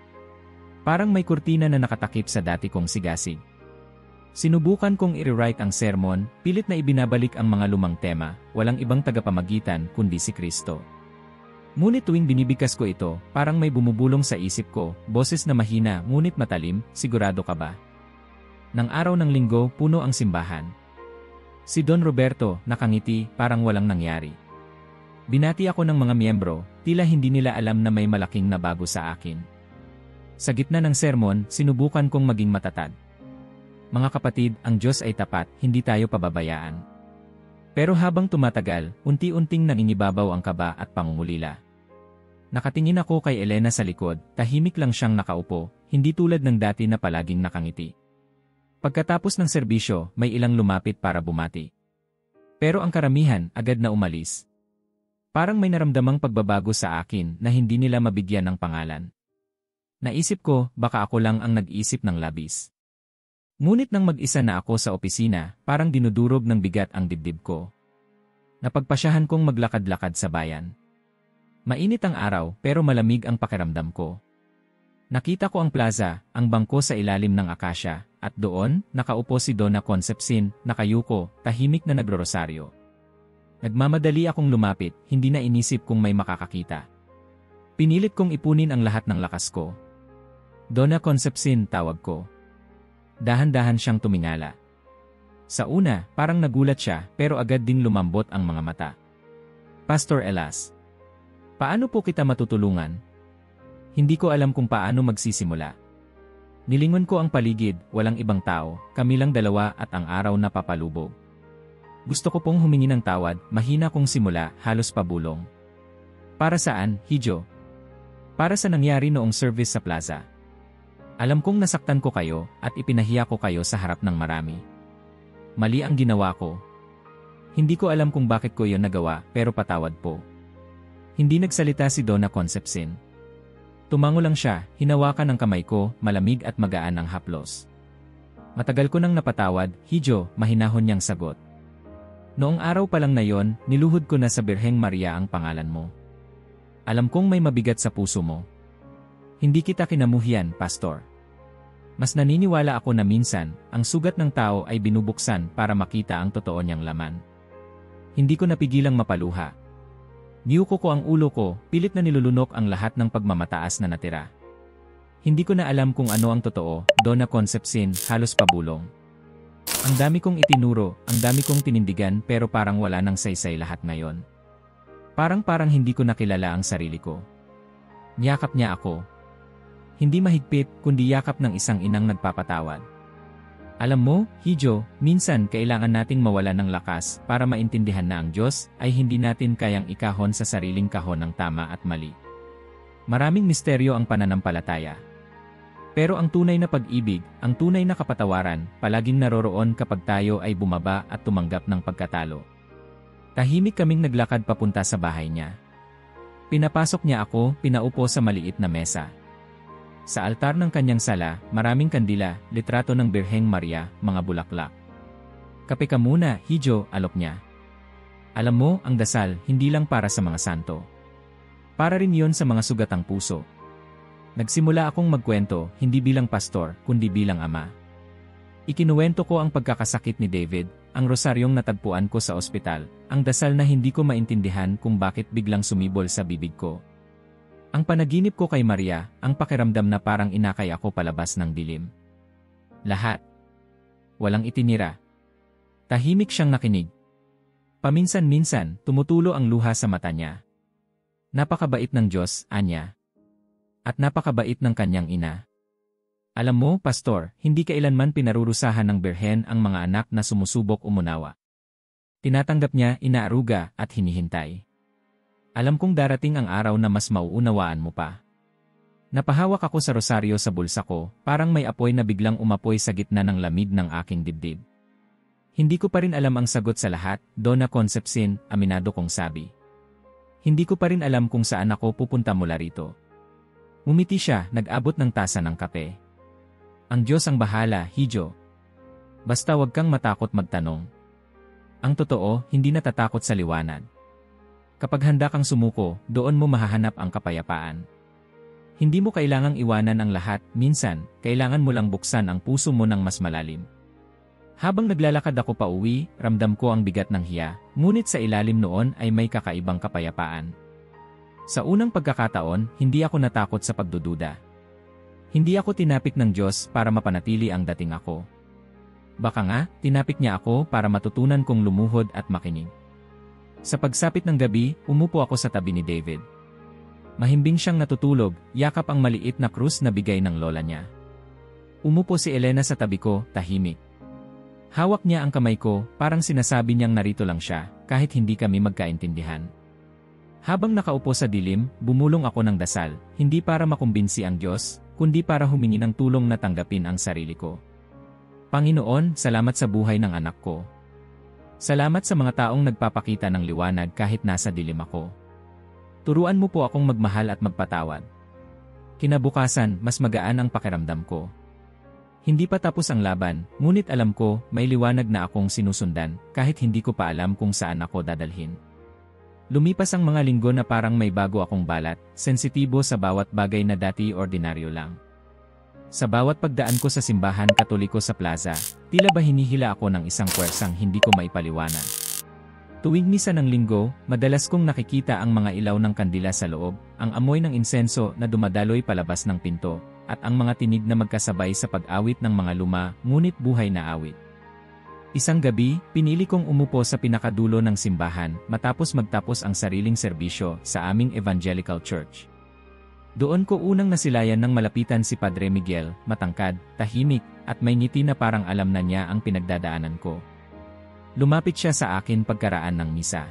Parang may kurtina na nakatakip sa dati kong sigasig. Sinubukan kong i-rewrite ang sermon, pilit na ibinabalik ang mga lumang tema, walang ibang tagapamagitan kundi si Kristo. Ngunit tuwing binibigkas ko ito, parang may bumubulong sa isip ko, boses na mahina ngunit matalim, "Sigurado ka ba?" Nang araw ng linggo, puno ang simbahan. Si Don Roberto, nakangiti, parang walang nangyari. Binati ako ng mga miyembro, tila hindi nila alam na may malaking nabago sa akin. Sa gitna ng sermon, sinubukan kong maging matatag. "Mga kapatid, ang Diyos ay tapat, hindi tayo pababayaan." Pero habang tumatagal, unti-unting nangingibabaw ang kaba at pangungulila. Nakatingin ako kay Elena sa likod, tahimik lang siyang nakaupo, hindi tulad ng dati na palaging nakangiti. Pagkatapos ng serbisyo, may ilang lumapit para bumati. Pero ang karamihan, agad na umalis. Parang may naramdamang pagbabago sa akin na hindi nila mabigyan ng pangalan. Naisip ko, baka ako lang ang nag-isip ng labis. Ngunit nang mag-isa na ako sa opisina, parang dinudurog ng bigat ang dibdib ko. Napagpasyahan kong maglakad-lakad sa bayan. Mainit ang araw, pero malamig ang pakiramdam ko. Nakita ko ang plaza, ang bangko sa ilalim ng akasya, at doon, nakaupo si Donna Concepcin, nakayuko, tahimik na nagrorosaryo. Nagmamadali akong lumapit, hindi na inisip kung may makakakita. Pinilit kong ipunin ang lahat ng lakas ko. "Donna Concepcin," tawag ko. Dahan-dahan siyang tumingala. Sa una, parang nagulat siya, pero agad ding lumambot ang mga mata. "Pastor Elas, paano po kita matutulungan?" Hindi ko alam kung paano magsisimula. Nilingon ko ang paligid, walang ibang tao, kami lang dalawa at ang araw na papalubog. Gusto ko pong humingi ng tawad, mahina kong simula, halos pabulong. "Para saan, Hijo?" "Para sa nangyari noong service sa plaza. Alam kong nasaktan ko kayo at ipinahiya ko kayo sa harap ng marami. Mali ang ginawa ko. Hindi ko alam kung bakit ko yon nagawa, pero patawad po." Hindi nagsalita si Donna Concepcin. Tumango lang siya, hinawakan ang kamay ko, malamig at magaan ang haplos. "Matagal ko nang napatawad, Hijo," mahinahon niyang sagot. "Noong araw pa lang na yon, niluhod ko na sa Birheng Maria ang pangalan mo. Alam kong may mabigat sa puso mo. Hindi kita kinamuhian, Pastor. Mas naniniwala ako na minsan, ang sugat ng tao ay binubuksan para makita ang totoo niyang laman." Hindi ko napigilang mapaluha. Niyuko ko ang ulo ko, pilit na nilulunok ang lahat ng pagmamataas na natira. Hindi ko na alam kung ano ang totoo, Donna Concepcin, halos pabulong. Ang dami kong itinuro, ang dami kong tinindigan pero parang wala nang saysay lahat ngayon. Parang hindi ko nakilala ang sarili ko. Niyakap niya ako. Hindi mahigpit, kundi yakap ng isang inang nagpapatawad. "Alam mo, Hijo, minsan kailangan nating mawala ng lakas para maintindihan na ang Diyos ay hindi natin kayang ikahon sa sariling kahon ng tama at mali. Maraming misteryo ang pananampalataya. Pero ang tunay na pag-ibig, ang tunay na kapatawaran, palaging naroroon kapag tayo ay bumaba at tumanggap ng pagkatalo." Tahimik kaming naglakad papunta sa bahay niya. Pinapasok niya ako, pinaupo sa maliit na mesa. Sa altar ng kanyang sala, maraming kandila, litrato ng Birheng Maria, mga bulaklak. "Kape ka muna, Hijo," alok niya. "Alam mo, ang dasal, hindi lang para sa mga santo. Para rin yon sa mga sugatang puso." Nagsimula akong magkwento, hindi bilang pastor, kundi bilang ama. Ikinuwento ko ang pagkakasakit ni David, ang rosaryong natagpuan ko sa ospital, ang dasal na hindi ko maintindihan kung bakit biglang sumibol sa bibig ko. Ang panaginip ko kay Maria, ang pakiramdam na parang inakay ako palabas ng dilim. Lahat. Walang itinira. Tahimik siyang nakinig. Paminsan-minsan, tumutulo ang luha sa mata niya. Napakabait ng Diyos, anya. At napakabait ng kanyang ina. Alam mo, Pastor, hindi kailanman pinarurusahan ng Birhen ang mga anak na sumusubok umunawa. Tinatanggap niya, inaaruga, at hinihintay. Alam kong darating ang araw na mas mauunawaan mo pa. Napahawak ako sa rosaryo sa bulsa ko, parang may apoy na biglang umapoy sa gitna ng lamig ng aking dibdib. Hindi ko pa rin alam ang sagot sa lahat, Donna Concepcion, aminado kong sabi. Hindi ko pa rin alam kung saan ako pupunta mula rito. Umiti siya, nag-abot ng tasa ng kape. Ang Diyos ang bahala, Hijo. Basta wag kang matakot magtanong. Ang totoo, hindi natatakot sa liwanag. Kapag handa kang sumuko, doon mo mahahanap ang kapayapaan. Hindi mo kailangang iwanan ang lahat, minsan, kailangan mo lang buksan ang puso mo ng mas malalim. Habang naglalakad ako pa uwi, ramdam ko ang bigat ng hiya, ngunit sa ilalim noon ay may kakaibang kapayapaan. Sa unang pagkakataon, hindi ako natakot sa pagdududa. Hindi ako tinapik ng Diyos para mapanatili ang dating ako. Baka nga, tinapik niya ako para matutunan kong lumuhod at makinig. Sa pagsapit ng gabi, umupo ako sa tabi ni David. Mahimbing siyang natutulog, yakap ang maliit na krus na bigay ng lola niya. Umupo si Elena sa tabi ko, tahimik. Hawak niya ang kamay ko, parang sinasabi niyang narito lang siya, kahit hindi kami magkaintindihan. Habang nakaupo sa dilim, bumulong ako ng dasal, hindi para makumbinsi ang Diyos, kundi para humingi ng tulong na tanggapin ang sarili ko. Panginoon, salamat sa buhay ng anak ko. Salamat sa mga taong nagpapakita ng liwanag kahit nasa dilim ako. Turuan mo po akong magmahal at magpatawad. Kinabukasan, mas magaan ang pakiramdam ko. Hindi pa tapos ang laban, ngunit alam ko, may liwanag na akong sinusundan, kahit hindi ko pa alam kung saan ako dadalhin. Lumipas ang mga linggo na parang may bago akong balat, sensitibo sa bawat bagay na dati ordinaryo lang. Sa bawat pagdaan ko sa simbahan Katoliko sa plaza, tila ba hinihila ako ng isang puwersang hindi ko maipaliwanag. Tuwing misa ng linggo, madalas kong nakikita ang mga ilaw ng kandila sa loob, ang amoy ng insenso na dumadaloy palabas ng pinto, at ang mga tinig na magkasabay sa pag-awit ng mga luma, ngunit buhay na awit. Isang gabi, pinili kong umupo sa pinakadulo ng simbahan matapos magtapos ang sariling serbisyo sa aming evangelical church. Doon ko unang nasilayan ng malapitan si Padre Miguel, matangkad, tahimik, at may ngiti na parang alam na niya ang pinagdadaanan ko. Lumapit siya sa akin pagkaraan ng misa.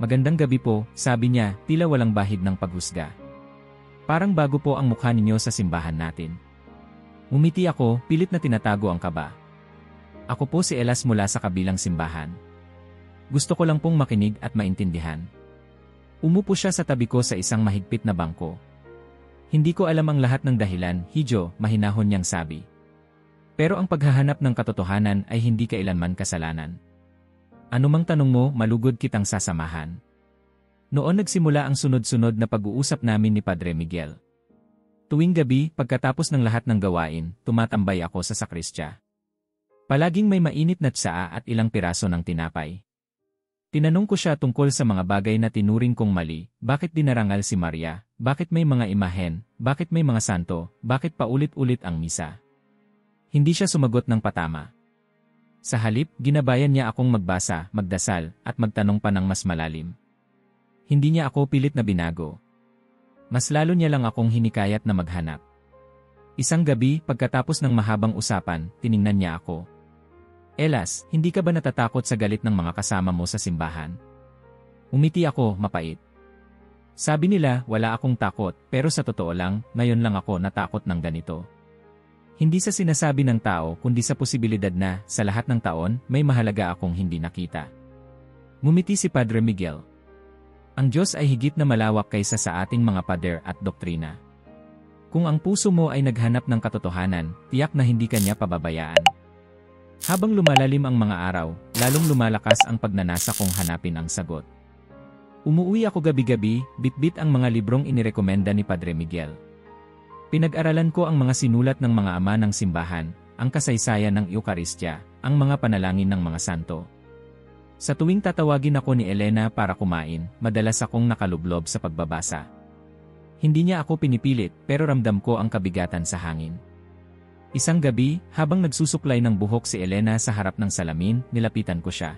Magandang gabi po, sabi niya, tila walang bahid ng paghusga. Parang bago po ang mukha ninyo sa simbahan natin. Umiti ako, pilit na tinatago ang kaba. Ako po si Elas mula sa kabilang simbahan. Gusto ko lang pong makinig at maintindihan. Umupo siya sa tabi ko sa isang mahigpit na bangko. Hindi ko alam ang lahat ng dahilan, Hijo, mahinahon niyang sabi. Pero ang paghahanap ng katotohanan ay hindi kailanman kasalanan. Anumang tanong mo, malugod kitang sasamahan. Noon nagsimula ang sunod-sunod na pag-uusap namin ni Padre Miguel. Tuwing gabi, pagkatapos ng lahat ng gawain, tumatambay ako sa sakristya. Palaging may mainit na tsaa at ilang piraso ng tinapay. Tinanong ko siya tungkol sa mga bagay na tinuring kong mali, bakit dinarangal si Maria, bakit may mga imahen, bakit may mga santo, bakit paulit-ulit ang misa. Hindi siya sumagot ng patama. Sa halip, ginabayan niya akong magbasa, magdasal, at magtanong pa ng mas malalim. Hindi niya ako pilit na binago. Mas lalo niya lang akong hinikayat na maghanap. Isang gabi, pagkatapos ng mahabang usapan, tiningnan niya ako. Elas, hindi ka ba natatakot sa galit ng mga kasama mo sa simbahan? Umiti ako, mapait. Sabi nila, wala akong takot, pero sa totoo lang, ngayon lang ako natakot ng ganito. Hindi sa sinasabi ng tao, kundi sa posibilidad na, sa lahat ng taon, may mahalaga akong hindi nakita. Ngumiti si Padre Miguel. Ang Diyos ay higit na malawak kaysa sa ating mga pader at doktrina. Kung ang puso mo ay naghanap ng katotohanan, tiyak na hindi ka niya pababayaan. Habang lumalalim ang mga araw, lalong lumalakas ang pagnanasa kong hanapin ang sagot. Umuwi ako gabi-gabi, bitbit ang mga librong inirekomenda ni Padre Miguel. Pinag-aralan ko ang mga sinulat ng mga ama ng simbahan, ang kasaysayan ng Eukaristya, ang mga panalangin ng mga santo. Sa tuwing tatawagin ako ni Elena para kumain, madalas akong nakalublob sa pagbabasa. Hindi niya ako pinipilit, pero ramdam ko ang kabigatan sa hangin. Isang gabi, habang nagsusuklay ng buhok si Elena sa harap ng salamin, nilapitan ko siya.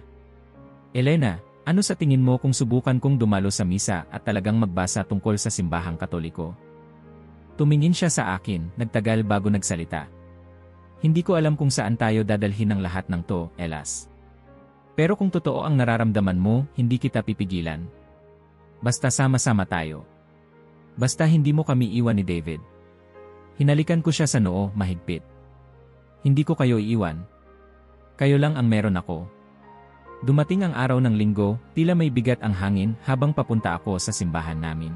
Elena, ano sa tingin mo kung subukan kong dumalo sa misa at talagang magbasa tungkol sa simbahang Katoliko? Tumingin siya sa akin, nagtagal bago nagsalita. Hindi ko alam kung saan tayo dadalhin ng lahat ng to, Elas. Pero kung totoo ang nararamdaman mo, hindi kita pipigilan. Basta sama-sama tayo. Basta hindi mo kami iwan ni David. Hinalikan ko siya sa noo, mahigpit. Hindi ko kayo iiwan. Kayo lang ang meron ako. Dumating ang araw ng linggo, tila may bigat ang hangin habang papunta ako sa simbahan namin.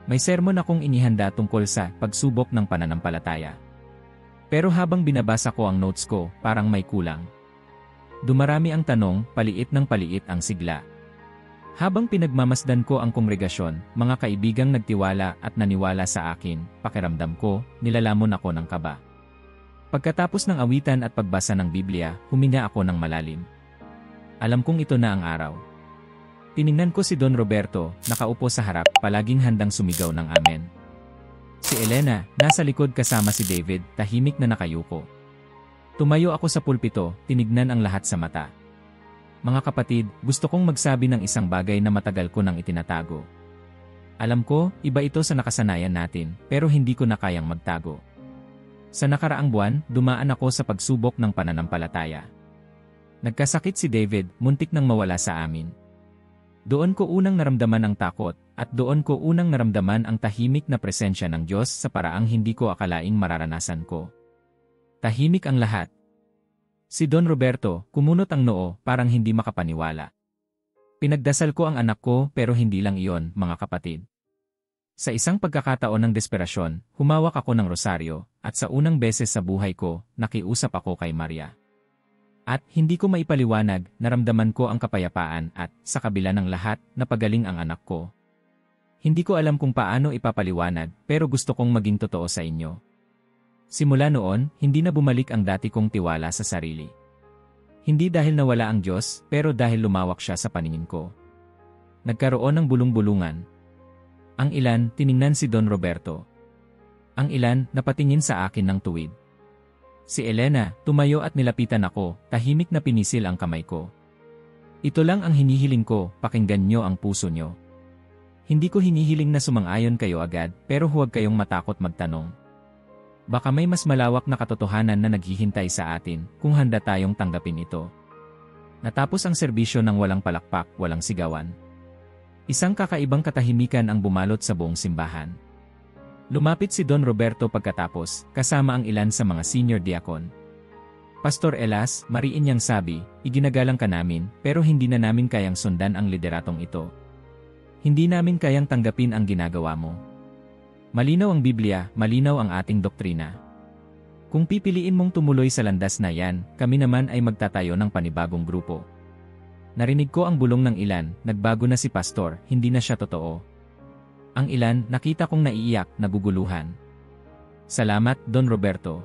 May sermon akong inihanda tungkol sa pagsubok ng pananampalataya. Pero habang binabasa ko ang notes ko, parang may kulang. Dumarami ang tanong, paliit ng paliit ang sigla. Habang pinagmamasdan ko ang kongregasyon, mga kaibigang nagtiwala at naniwala sa akin, pakiramdam ko, nilalamon ako ng kaba. Pagkatapos ng awitan at pagbasa ng Biblia, huminga ako ng malalim. Alam kong ito na ang araw. Tiningnan ko si Don Roberto, nakaupo sa harap, palaging handang sumigaw ng amen. Si Elena, nasa likod kasama si David, tahimik na nakayuko. Tumayo ako sa pulpito, tinignan ang lahat sa mata. Mga kapatid, gusto kong magsabi ng isang bagay na matagal ko nang itinatago. Alam ko, iba ito sa nakasanayan natin, pero hindi ko na kayang magtago. Sa nakaraang buwan, dumaan ako sa pagsubok ng pananampalataya. Nagkasakit si David, muntik nang mawala sa amin. Doon ko unang naramdaman ang takot, at doon ko unang naramdaman ang tahimik na presensya ng Diyos sa paraang hindi ko akalaing mararanasan ko. Tahimik ang lahat. Si Don Roberto, kumunot ang noo, parang hindi makapaniwala. Pinagdasal ko ang anak ko pero hindi lang iyon, mga kapatid. Sa isang pagkakataon ng desperasyon, humawak ako ng rosaryo, at sa unang beses sa buhay ko, nakiusap ako kay Maria. At hindi ko maipaliwanag, naramdaman ko ang kapayapaan at, sa kabila ng lahat, napagaling ang anak ko. Hindi ko alam kung paano ipapaliwanag, pero gusto kong maging totoo sa inyo. Simula noon, hindi na bumalik ang dati kong tiwala sa sarili. Hindi dahil nawala ang Diyos, pero dahil lumawak siya sa paningin ko. Nagkaroon ng bulong-bulungan. Ang ilan, tiningnan si Don Roberto. Ang ilan, napatingin sa akin ng tuwid. Si Elena, tumayo at nilapitan ako, tahimik na pinisil ang kamay ko. Ito lang ang hinihiling ko, pakinggan nyo ang puso nyo. Hindi ko hinihiling na sumang-ayon kayo agad, pero huwag kayong matakot magtanong. Baka may mas malawak na katotohanan na naghihintay sa atin, kung handa tayong tanggapin ito. Natapos ang serbisyo ng walang palakpak, walang sigawan. Isang kakaibang katahimikan ang bumalot sa buong simbahan. Lumapit si Don Roberto pagkatapos, kasama ang ilan sa mga senior diakon. Pastor Elas, mariin niyang sabi, iginagalang ka namin, pero hindi na namin kayang sundan ang lideratong ito. Hindi namin kayang tanggapin ang ginagawa mo. Malinaw ang Biblia, malinaw ang ating doktrina. Kung pipiliin mong tumuloy sa landas na yan, kami naman ay magtatayo ng panibagong grupo. Narinig ko ang bulong ng ilan, nagbago na si Pastor, hindi na siya totoo. Ang ilan, nakita kong naiiyak, naguguluhan. Salamat, Don Roberto.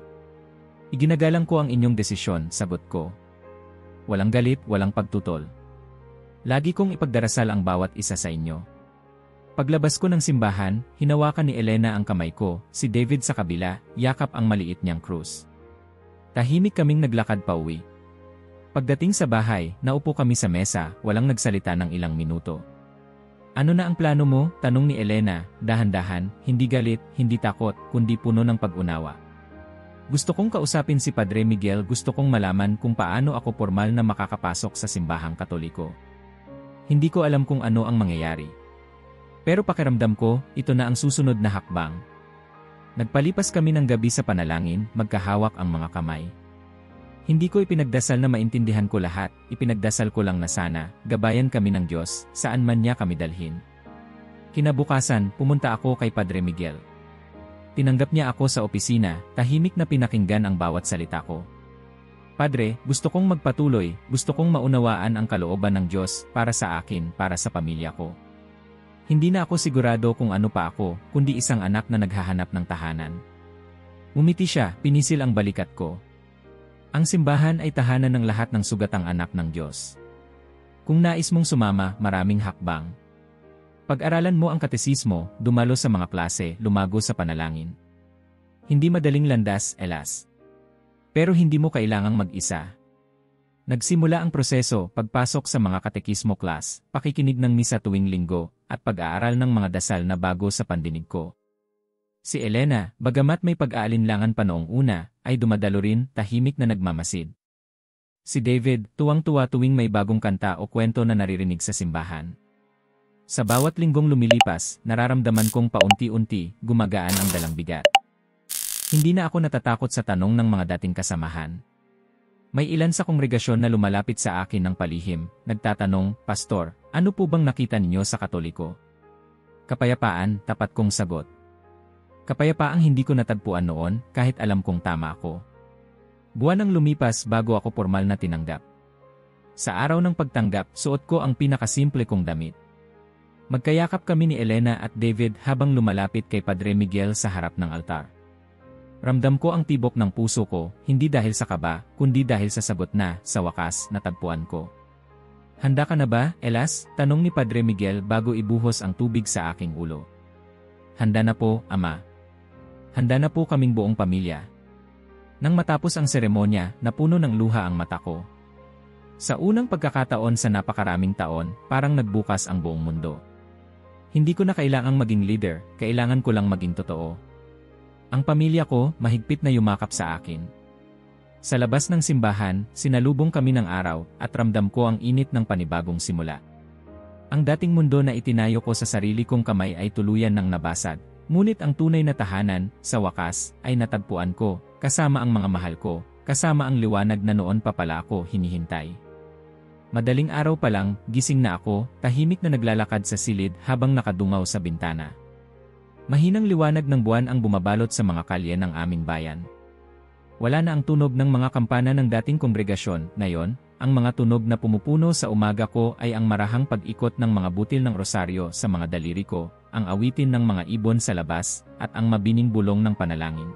Iginagalang ko ang inyong desisyon, sagot ko. Walang galit, walang pagtutol. Lagi kong ipagdarasal ang bawat isa sa inyo. Paglabas ko ng simbahan, hinawakan ni Elena ang kamay ko, si David sa kabila, yakap ang maliit niyang krus. Tahimik kaming naglakad pauwi. Pagdating sa bahay, naupo kami sa mesa, walang nagsalita ng ilang minuto. Ano na ang plano mo? Tanong ni Elena, dahan-dahan, hindi galit, hindi takot, kundi puno ng pag-unawa. Gusto kong kausapin si Padre Miguel, gusto kong malaman kung paano ako formal na makakapasok sa simbahang Katoliko. Hindi ko alam kung ano ang mangyayari. Pero pakiramdam ko, ito na ang susunod na hakbang. Nagpalipas kami ng gabi sa panalangin, magkahawak ang mga kamay. Hindi ko ipinagdasal na maintindihan ko lahat, ipinagdasal ko lang na sana, gabayan kami ng Diyos, saan man niya kami dalhin. Kinabukasan, pumunta ako kay Padre Miguel. Tinanggap niya ako sa opisina, tahimik na pinakinggan ang bawat salita ko. Padre, gusto kong magpatuloy, gusto kong maunawaan ang kalooban ng Diyos, para sa akin, para sa pamilya ko. Hindi na ako sigurado kung ano pa ako, kundi isang anak na naghahanap ng tahanan. Umiti siya, pinisil ang balikat ko. Ang simbahan ay tahanan ng lahat ng sugatang anak ng Diyos. Kung nais mong sumama, maraming hakbang. Pag-aralan mo ang katesismo, dumalo sa mga klase, lumago sa panalangin. Hindi madaling landas, Elas. Pero hindi mo kailangang mag-isa. Nagsimula ang proseso, pagpasok sa mga katekismo class, pakikinig ng misa tuwing linggo, at pag-aaral ng mga dasal na bago sa pandinig ko. Si Elena, bagamat may pag-aalinlangan pa noong una, ay dumadalo rin, tahimik na nagmamasid. Si David, tuwang-tuwa tuwing may bagong kanta o kwento na naririnig sa simbahan. Sa bawat linggong lumilipas, nararamdaman kong paunti-unti, gumagaan ang dalang bigat. Hindi na ako natatakot sa tanong ng mga dating kasamahan. May ilan sa kongregasyon na lumalapit sa akin ng palihim, nagtatanong, "Pastor, ano po bang nakita ninyo sa Katoliko?" Kapayapaan, tapat kong sagot. Kapayapaang hindi ko natagpuan noon, kahit alam kong tama ako. Buwan ang lumipas bago ako formal na tinanggap. Sa araw ng pagtanggap, suot ko ang pinakasimple kong damit. Magkayakap kami ni Elena at David habang lumalapit kay Padre Miguel sa harap ng altar. Ramdam ko ang tibok ng puso ko, hindi dahil sa kaba, kundi dahil sa sagot na, sa wakas, natagpuan ko. "Handa ka na ba, Elas?" tanong ni Padre Miguel bago ibuhos ang tubig sa aking ulo. "Handa na po, Ama. Handa na po kaming buong pamilya." Nang matapos ang seremonya, napuno ng luha ang mata ko. Sa unang pagkakataon sa napakaraming taon, parang nagbukas ang buong mundo. Hindi ko na kailangang maging leader, kailangan ko lang maging totoo. Ang pamilya ko, mahigpit na yumakap sa akin. Sa labas ng simbahan, sinalubong kami ng araw, at ramdam ko ang init ng panibagong simula. Ang dating mundo na itinayo ko sa sarili kong kamay ay tuluyan ng nabasag, ngunit ang tunay na tahanan, sa wakas, ay natagpuan ko, kasama ang mga mahal ko, kasama ang liwanag na noon pa pala ako hinihintay. Madaling araw pa lang, gising na ako, tahimik na naglalakad sa silid habang nakadungaw sa bintana. Mahinang liwanag ng buwan ang bumabalot sa mga kalye ng aming bayan. Wala na ang tunog ng mga kampana ng dating kongregasyon. Ngayon, ang mga tunog na pumupuno sa umaga ko ay ang marahang pag-ikot ng mga butil ng rosaryo sa mga daliri ko, ang awitin ng mga ibon sa labas, at ang mabining bulong ng panalangin.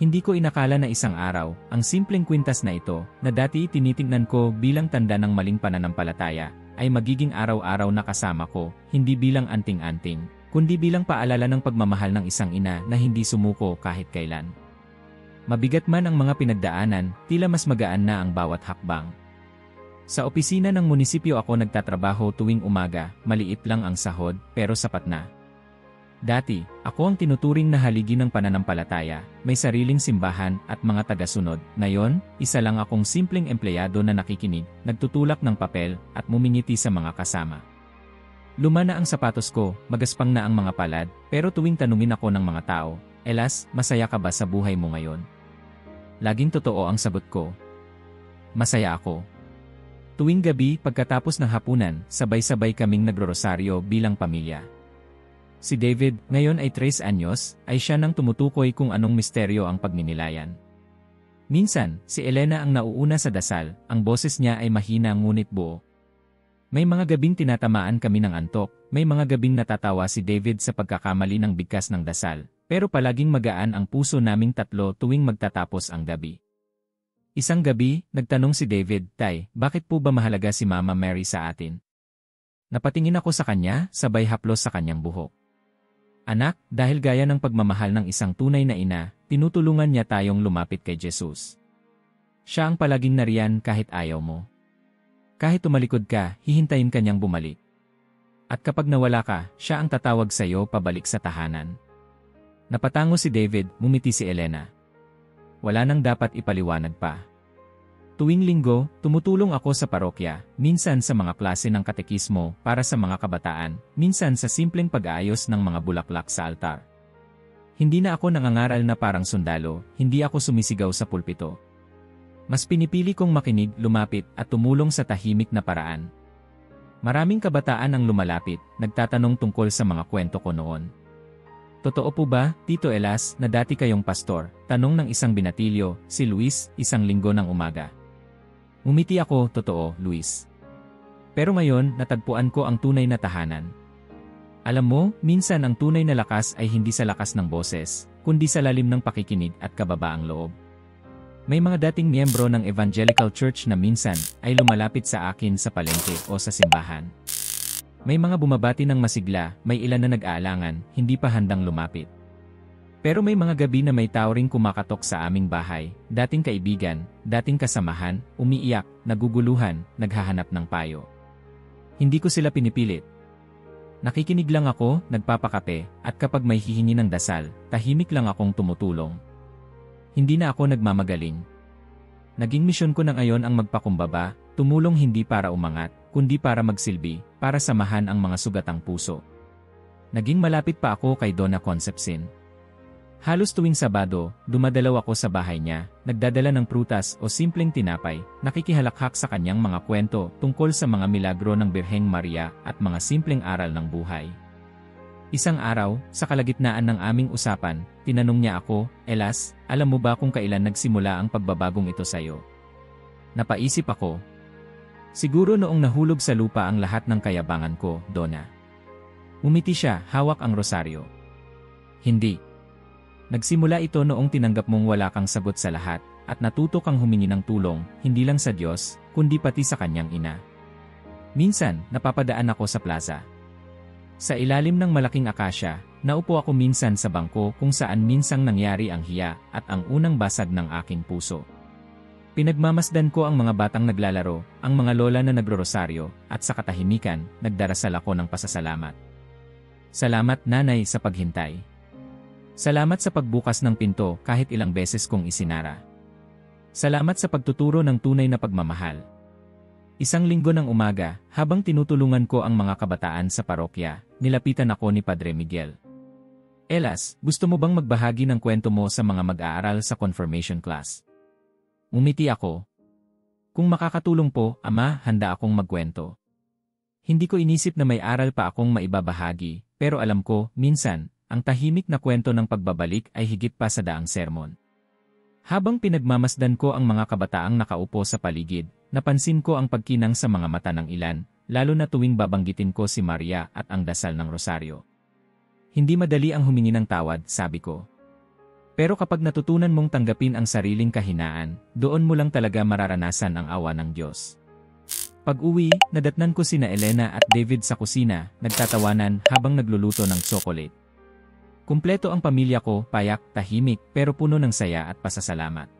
Hindi ko inakala na isang araw, ang simpleng kwintas na ito, na dati tinitingnan ko bilang tanda ng maling pananampalataya, ay magiging araw-araw na kasama ko, hindi bilang anting-anting, kundi bilang paalala ng pagmamahal ng isang ina na hindi sumuko kahit kailan. Mabigat man ang mga pinagdaanan, tila mas magaan na ang bawat hakbang. Sa opisina ng munisipyo ako nagtatrabaho tuwing umaga, maliit lang ang sahod, pero sapat na. Dati, ako ang tinuturing na haligi ng pananampalataya, may sariling simbahan at mga tagasunod. Ngayon, isa lang akong simpleng empleyado na nakikinig, nagtutulak ng papel, at mumingiti sa mga kasama. Luma na ang sapatos ko, magaspang na ang mga palad, pero tuwing tanungin ako ng mga tao, "Elas, masaya ka ba sa buhay mo ngayon?" Laging totoo ang sagot ko. Masaya ako. Tuwing gabi, pagkatapos ng hapunan, sabay-sabay kaming nagrorosaryo bilang pamilya. Si David, ngayon ay 3 anyos, ay siya nang tumutukoy kung anong misteryo ang pagninilayan. Minsan, si Elena ang nauuna sa dasal, ang boses niya ay mahina ngunit buo. May mga gabing tinatamaan kami ng antok, may mga gabing natatawa si David sa pagkakamali ng bigkas ng dasal, pero palaging magaan ang puso naming tatlo tuwing magtatapos ang gabi. Isang gabi, nagtanong si David, "Tay, bakit po ba mahalaga si Mama Mary sa atin?" Napatingin ako sa kanya, sabay haplos sa kanyang buhok. "Anak, dahil gaya ng pagmamahal ng isang tunay na ina, tinutulungan niya tayong lumapit kay Jesus. Siya ang palaging nariyan kahit ayaw mo. Kahit tumalikod ka, hihintayin ka niyang bumalik. At kapag nawala ka, siya ang tatawag sa iyo pabalik sa tahanan." Napatango si David, ngumiti si Elena. Wala nang dapat ipaliwanag pa. Tuwing linggo, tumutulong ako sa parokya, minsan sa mga klase ng katekismo para sa mga kabataan, minsan sa simpleng pag-aayos ng mga bulaklak sa altar. Hindi na ako nangangaral na parang sundalo, hindi ako sumisigaw sa pulpito. Mas pinipili kong makinig, lumapit, at tumulong sa tahimik na paraan. Maraming kabataan ang lumalapit, nagtatanong tungkol sa mga kwento ko noon. "Totoo po ba, Tito Elas, na dati kayong pastor?" tanong ng isang binatilyo, si Luis, isang linggo ng umaga. Ngumiti ako, "Totoo, Luis. Pero ngayon, natagpuan ko ang tunay na tahanan." Alam mo, minsan ang tunay na lakas ay hindi sa lakas ng boses, kundi sa lalim ng pakikinig at kababaang loob. May mga dating miyembro ng Evangelical Church na minsan ay lumalapit sa akin sa palengke o sa simbahan. May mga bumabati ng masigla, may ilan na nag-aalangan, hindi pa handang lumapit. Pero may mga gabi na may tao ring kumakatok sa aming bahay, dating kaibigan, dating kasamahan, umiiyak, naguguluhan, naghahanap ng payo. Hindi ko sila pinipilit. Nakikinig lang ako, nagpapakape, at kapag may hihingi ng dasal, tahimik lang akong tumutulong. Hindi na ako nagmamagaling. Naging misyon ko na ngayon ang magpakumbaba, tumulong hindi para umangat, kundi para magsilbi, para samahan ang mga sugatang puso. Naging malapit pa ako kay Donna Concepcin. Halos tuwing Sabado, dumadalaw ako sa bahay niya, nagdadala ng prutas o simpleng tinapay, nakikihalakhak sa kanyang mga kwento tungkol sa mga milagro ng Birheng Maria at mga simpleng aral ng buhay. Isang araw, sa kalagitnaan ng aming usapan, tinanong niya ako, "Elas, alam mo ba kung kailan nagsimula ang pagbabagong ito sa'yo?" Napaisip ako. Siguro noong nahulog sa lupa ang lahat ng kayabangan ko, Donna. Umiti siya, hawak ang rosaryo. Hindi. Nagsimula ito noong tinanggap mong wala kang sagot sa lahat, at natuto kang humingi ng tulong, hindi lang sa Diyos, kundi pati sa kanyang ina. Minsan, napapadaan ako sa plaza. Sa ilalim ng malaking akasya, naupo ako minsan sa bangko kung saan minsang nangyari ang hiya at ang unang basag ng aking puso. Pinagmamasdan ko ang mga batang naglalaro, ang mga lola na nagrorosaryo, at sa katahimikan, nagdarasal ako ng pasasalamat. Salamat, Nanay, sa paghintay. Salamat sa pagbukas ng pinto kahit ilang beses kong isinara. Salamat sa pagtuturo ng tunay na pagmamahal. Isang linggo ng umaga, habang tinutulungan ko ang mga kabataan sa parokya, nilapitan ako ni Padre Miguel. "Elas, gusto mo bang magbahagi ng kwento mo sa mga mag-aaral sa confirmation class?" Umiti ako. "Kung makakatulong po, Ama, handa akong magkwento." Hindi ko inisip na may aral pa akong maibabahagi, pero alam ko, minsan, ang tahimik na kwento ng pagbabalik ay higit pa sa daang sermon. Habang pinagmamasdan ko ang mga kabataang nakaupo sa paligid, napansin ko ang pagkinang sa mga mata ng ilan, lalo na tuwing babanggitin ko si Maria at ang dasal ng rosaryo. Hindi madali ang humingi ng tawad, sabi ko. Pero kapag natutunan mong tanggapin ang sariling kahinaan, doon mo lang talaga mararanasan ang awa ng Diyos. Pag-uwi, nadatnan ko sina Elena at David sa kusina, nagtatawanan habang nagluluto ng tsokolate. Kumpleto ang pamilya ko, payak, tahimik, pero puno ng saya at pasasalamat.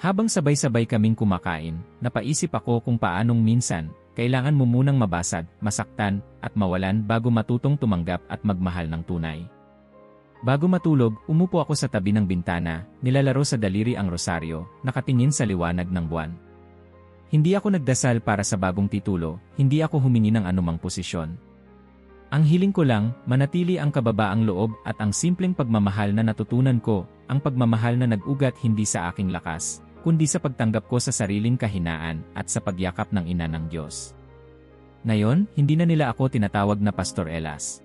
Habang sabay-sabay kaming kumakain, napaisip ako kung paanong minsan, kailangan mo munang mabasag, masaktan, at mawalan bago matutong tumanggap at magmahal ng tunay. Bago matulog, umupo ako sa tabi ng bintana, nilalaro sa daliri ang rosaryo, nakatingin sa liwanag ng buwan. Hindi ako nagdasal para sa bagong titulo, hindi ako humingi ng anumang posisyon. Ang hiling ko lang, manatili ang kababaang loob at ang simpleng pagmamahal na natutunan ko, ang pagmamahal na nag-ugat hindi sa aking lakas, kundi sa pagtanggap ko sa sariling kahinaan at sa pagyakap ng ina ng Diyos. Ngayon, hindi na nila ako tinatawag na Pastor Elas.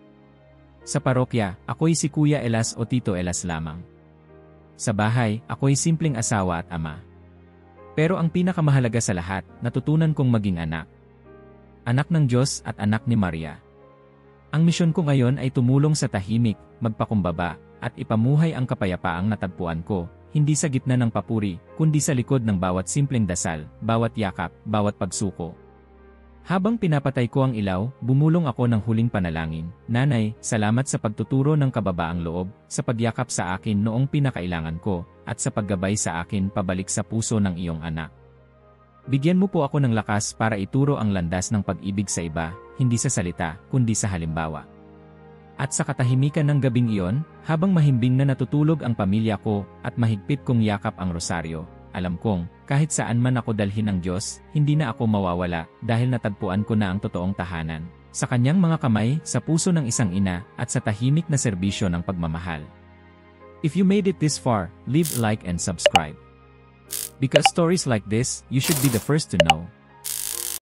Sa parokya, ako'y si Kuya Elas o Tito Elas lamang. Sa bahay, ako'y simpleng asawa at ama. Pero ang pinakamahalaga sa lahat, natutunan kong maging anak. Anak ng Diyos at anak ni Maria. Ang misyon ko ngayon ay tumulong sa tahimik, magpakumbaba, at ipamuhay ang kapayapaang natagpuan ko, hindi sa gitna ng papuri, kundi sa likod ng bawat simpleng dasal, bawat yakap, bawat pagsuko. Habang pinapatay ko ang ilaw, bumulong ako ng huling panalangin. Nanay, salamat sa pagtuturo ng kababaang loob, sa pagyakap sa akin noong pinakailangan ko, at sa paggabay sa akin pabalik sa puso ng iyong anak. Bigyan mo po ako ng lakas para ituro ang landas ng pag-ibig sa iba, hindi sa salita, kundi sa halimbawa. At sa katahimikan ng gabing iyon, habang mahimbing na natutulog ang pamilya ko at mahigpit kong yakap ang rosaryo, alam kong, kahit saan man ako dalhin ng Diyos, hindi na ako mawawala dahil natagpuan ko na ang totoong tahanan. Sa kanyang mga kamay, sa puso ng isang ina, at sa tahimik na serbisyo ng pagmamahal. If you made it this far, leave a like and subscribe. Because stories like this, you should be the first to know.